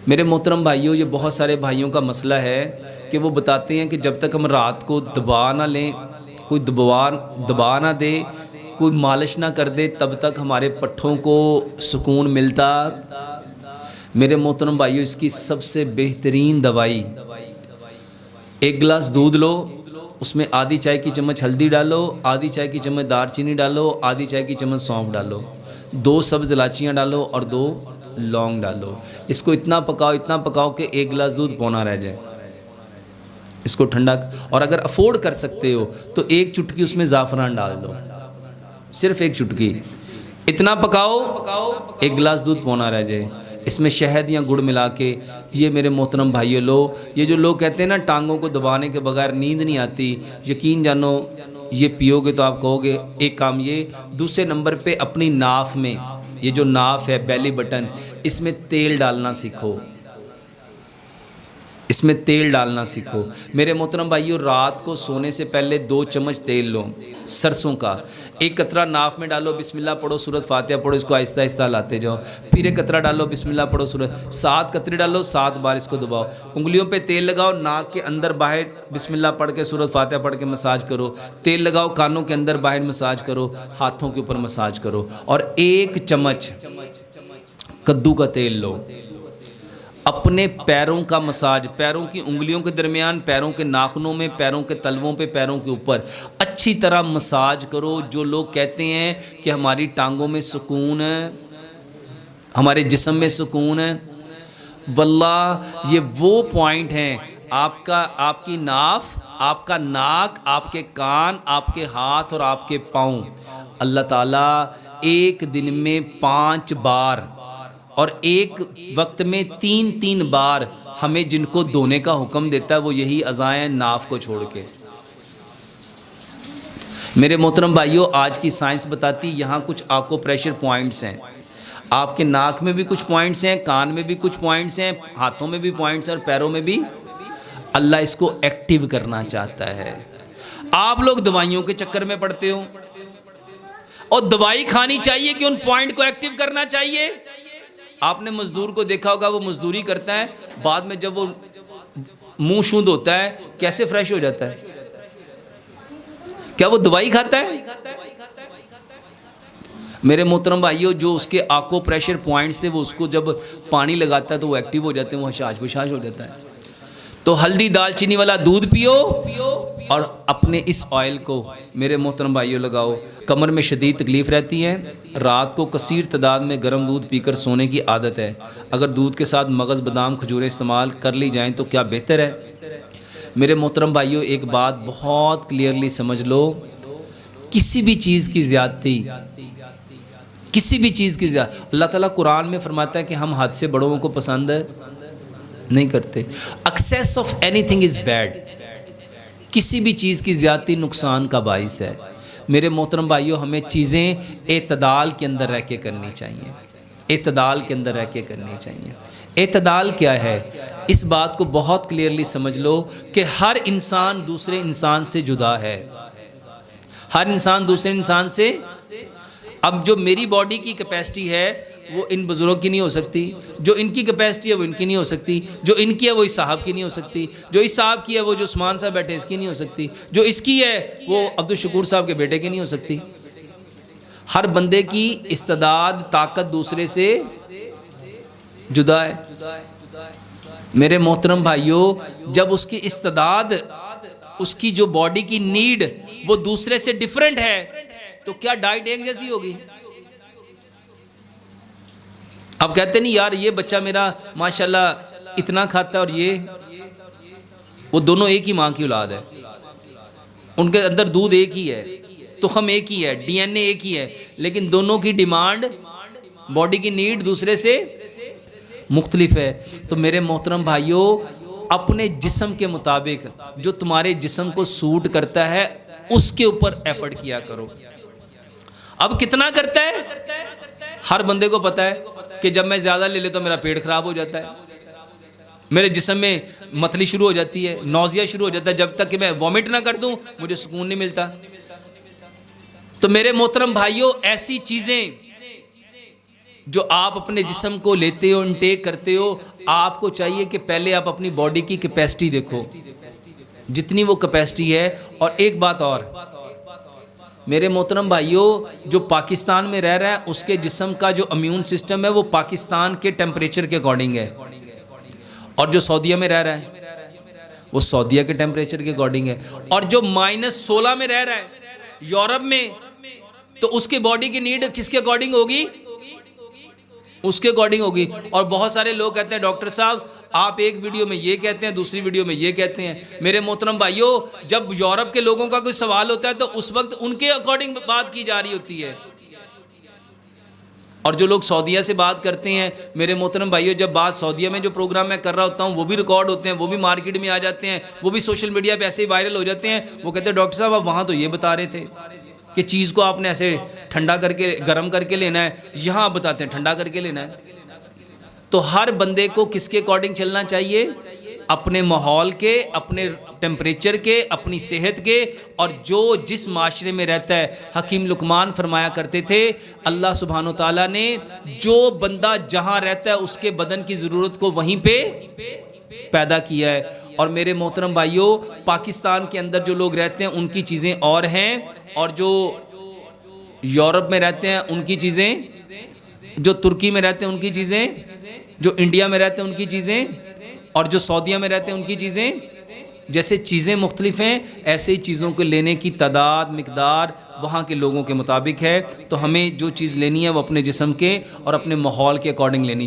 میرے محترم بھائیوں، یہ بہت سارے بھائیوں کا مسئلہ ہے کہ وہ بتاتے ہیں کہ جب تک ہم رات کو دبا نہ لیں، کوئی دبا نہ دے، کوئی مالش نہ کر دے، تب تک ہمارے پٹھوں کو سکون ملتا۔ میرے محترم بھائیوں، اس کی سب سے بہترین دوائی، ایک گلاس دودھ لو، اس میں آدھی چائے کی چمچ ہلدی ڈالو، آدھی چائے کی چمچ دار چینی ڈالو، آدھی چائے کی چمچ سونف ڈالو، 2 سبز الائچیاں ڈالو اور 2 لونگ ڈالو۔ اس کو اتنا پکاؤ کہ ایک گلاس دودھ پونا رہ جائے۔ اس کو ٹھنڈا، اور اگر افورڈ کر سکتے ہو تو 1 چٹکی اس میں زعفران ڈال دو، صرف 1 چٹکی۔ اتنا پکاؤ 1 گلاس دودھ پونا رہ جائے، اس میں شہد یا گڑ ملا کے، یہ میرے محترم بھائیو لو۔ یہ جو لوگ کہتے ہیں نا ٹانگوں کو دبانے کے بغیر نیند نہیں آتی، یقین جانو یہ پیو گے تو آپ کہو گے ایک کام یہ۔ دوسرے نمبر پہ اپنی ناف میں، یہ جو ناف ہے بیلی بٹن، اس میں تیل ڈالنا سیکھو، اس میں تیل ڈالنا سیکھو۔ میرے محترم بھائیو، رات کو سونے سے پہلے 2 چمچ تیل لو سرسوں کا، 1 قطرہ ناف میں ڈالو، بسم اللہ پڑھو، سورۃ فاتحہ پڑھو، اس کو آہستہ آہستہ لاتے جاؤ، پھر 1 قطرہ ڈالو، بسم اللہ پڑھو، 7 قطرے ڈالو، 7 بار اس کو دباؤ، انگلیوں پہ تیل لگاؤ، ناک کے اندر باہر بسم اللہ پڑھ کے سورۃ فاتحہ پڑھ کے مساج کرو، تیل لگاؤ، کانوں کے اندر باہر مساج کرو، ہاتھوں کے اوپر مساج کرو، اور 1 چمچ کدو کا تیل لو۔ اپنے پیروں کا مساج، پیروں کی انگلیوں کے درمیان، پیروں کے ناخنوں میں، پیروں کے تلووں پہ، پیروں کے اوپر اچھی طرح مساج کرو۔ جو لوگ کہتے ہیں کہ ہماری ٹانگوں میں سکون ہے، ہمارے جسم میں سکون ہے، واللہ یہ وہ پوائنٹ ہیں، آپ کی ناف، آپ کا ناک، آپ کے کان، آپ کے ہاتھ اور آپ کے پاؤں، اللہ تعالیٰ ایک دن میں 5 بار اور ایک وقت میں 3 بار ہمیں جن کو دھونے کا حکم دیتا ہے وہ یہی اعضائیں ناف کو چھوڑ کے۔ میرے محترم بھائیوں، آج کی سائنس بتاتی یہاں کچھ آکو پریشر پوائنٹس ہیں، آپ کے ناک میں بھی کچھ پوائنٹس ہیں، کان میں بھی کچھ پوائنٹس ہیں، ہاتھوں میں بھی پوائنٹس ہیں اور پیروں میں بھی۔ اللہ اس کو ایکٹیو کرنا چاہتا ہے۔ آپ لوگ دوائیوں کے چکر میں پڑتے ہو، اور دوائی کھانی چاہیے کہ ان پوائنٹ کو ایکٹیو کرنا چاہیے۔ آپ نے مزدور کو دیکھا ہوگا، وہ مزدوری کرتا ہے، بعد میں جب وہ منہ شوند ہوتا ہے کیسے فریش ہو جاتا ہے؟ کیا وہ دوائی کھاتا ہے؟ میرے محترم بھائیوں، جو اس کے آکو پریشر پوائنٹس تھے، وہ اس کو جب پانی لگاتا ہے تو وہ ایکٹیو ہو جاتے ہیں، وہ حشاش بشاش ہو جاتا ہے۔ تو ہلدی دال چینی والا دودھ پیو اور اپنے اس آئل کو میرے محترم بھائیوں لگاؤ۔ کمر میں شدید تکلیف رہتی ہے، رات کو کثیر تعداد میں گرم دودھ پی کر سونے کی عادت ہے، اگر دودھ کے ساتھ مغز بادام کھجوریں استعمال کر لی جائیں تو کیا بہتر ہے؟ میرے محترم بھائیوں، ایک بات بہت کلیئرلی سمجھ لو، کسی بھی چیز کی زیادتی، اللہ تعالیٰ قرآن میں فرماتا ہے کہ ہم حد سے بڑوں کو پسند نہیں کرتے۔ Access of any thing is bad, کسی بھی چیز کی زیادتی نقصان کا باعث ہے۔ میرے محترم بھائیوں، ہمیں چیزیں اعتدال کے اندر رہ کے کرنی چاہیے، اعتدال کے اندر رہ کے کرنی چاہیے۔ اعتدال کیا ہے؟ اس بات کو بہت کلیئرلی سمجھ لو کہ ہر انسان دوسرے انسان سے جدا ہے، ہر انسان دوسرے انسان سے۔ اب جو میری باڈی کی کیپیسٹی ہے وہ ان بزرگوں کی نہیں ہو سکتی، جو ان کی کیپیسٹی ہے وہ ان کی نہیں ہو سکتی، جو ان کی ہے وہ اس صاحب کی نہیں ہو سکتی، جو اس صاحب کی ہے وہ جو عثمان صاحب بیٹھے اس کی نہیں ہو سکتی، جو اس کی ہے وہ عبدالشکور صاحب کے بیٹے کی نہیں ہو سکتی۔ ہر بندے کی استعداد، طاقت دوسرے سے جدا ہے۔ میرے محترم بھائیوں، جب اس کی استعداد، اس کی جو باڈی کی نیڈ وہ دوسرے سے ڈیفرنٹ ہے تو کیا ڈائٹ ایک جیسی ہوگی؟ اب کہتے نہیں یار یہ بچہ میرا ماشاءاللہ اتنا کھاتا ہے اور یہ، وہ دونوں ایک ہی ماں کی اولاد ہے، ان کے اندر دودھ ایک ہی ہے، تخم ایک ہی ہے، ڈی این اے ایک ہی ہے، لیکن دونوں کی ڈیمانڈ، باڈی کی نیڈ دوسرے سے مختلف ہے۔ تو میرے محترم بھائیوں، اپنے جسم کے مطابق جو تمہارے جسم کو سوٹ کرتا ہے اس کے اوپر ایفرٹ کیا کرو۔ اب کتنا کرتا ہے؟ ہر بندے کو پتا ہے کہ جب میں زیادہ لے لیتا ہوں میرا پیٹ خراب ہو جاتا ہے، میرے جسم میں متلی شروع ہو جاتی ہے، نوزیا شروع ہو جاتا ہے، جب تک کہ میں وامٹ نہ کر دوں مجھے سکون نہیں ملتا۔ تو میرے محترم بھائیوں، ایسی چیزیں جو آپ اپنے جسم کو لیتے ہو، انٹیک کرتے ہو، آپ کو چاہیے کہ پہلے آپ اپنی باڈی کی کیپیسٹی دیکھو، جتنی وہ کیپیسٹی ہے۔ اور ایک بات اور، میرے محترم بھائیوں، جو پاکستان میں رہ رہا ہے اس کے جسم کا جو امیون سسٹم ہے وہ پاکستان کے ٹیمپریچر کے اکارڈنگ ہے، اور جو سعودیہ میں رہ رہا ہے وہ سعودیہ کے ٹیمپریچر کے اکارڈنگ ہے، اور جو -16 میں رہ رہا ہے یورپ میں، تو اس کی باڈی کی نیڈ کس کے اکارڈنگ ہوگی؟ اس کے اکارڈنگ ہوگی۔ اور بہت سارے لوگ کہتے ہیں ڈاکٹر صاحب آپ ایک ویڈیو میں یہ کہتے ہیں، دوسری ویڈیو میں یہ کہتے ہیں۔ میرے محترم بھائیوں، جب یورپ کے لوگوں کا کوئی سوال ہوتا ہے تو اس وقت ان کے اکارڈنگ بات کی جا رہی ہوتی ہے، اور جو لوگ سعودیہ سے بات کرتے ہیں، میرے محترم بھائیوں، جب بات سعودیہ میں جو پروگرام میں کر رہا ہوتا ہوں وہ بھی ریکارڈ ہوتے ہیں، وہ بھی مارکیٹ میں آ جاتے ہیں، وہ بھی سوشل میڈیا پہ ایسے ہی وائرل ہو جاتے ہیں۔ وہ کہتے ہیں ڈاکٹر صاحب آپ وہاں تو یہ بتا رہے تھے کہ چیز کو آپ نے ایسے ٹھنڈا کر کے، گرم کر کے لینا ہے، یہاں آپ بتاتے ہیں ٹھنڈا کر کے لینا ہے۔ تو ہر بندے کو کس کے اکارڈنگ چلنا چاہیے؟ اپنے ماحول کے، اپنے ٹیمپریچر کے، اپنی صحت کے، اور جو جس معاشرے میں رہتا ہے۔ حکیم لقمان فرمایا کرتے تھے اللہ سبحانہ وتعالیٰ نے جو بندہ جہاں رہتا ہے اس کے بدن کی ضرورت کو وہیں پہ پیدا کیا ہے۔ اور میرے محترم بھائیوں، پاکستان کے اندر جو لوگ رہتے ہیں ان کی چیزیں اور ہیں، اور جو یورپ میں رہتے ہیں ان کی چیزیں، جو ترکی میں رہتے ہیں ان کی چیزیں، جو انڈیا میں رہتے ہیں ان کی چیزیں، اور جو سعودیہ میں رہتے ہیں ان کی چیزیں، جیسے چیزیں مختلف ہیں ایسے ہی چیزوں کو لینے کی تعداد، مقدار وہاں کے لوگوں کے مطابق ہے۔ تو ہمیں جو چیز لینی ہے وہ اپنے جسم کے اور اپنے ماحول کے اکارڈنگ لینی ہے۔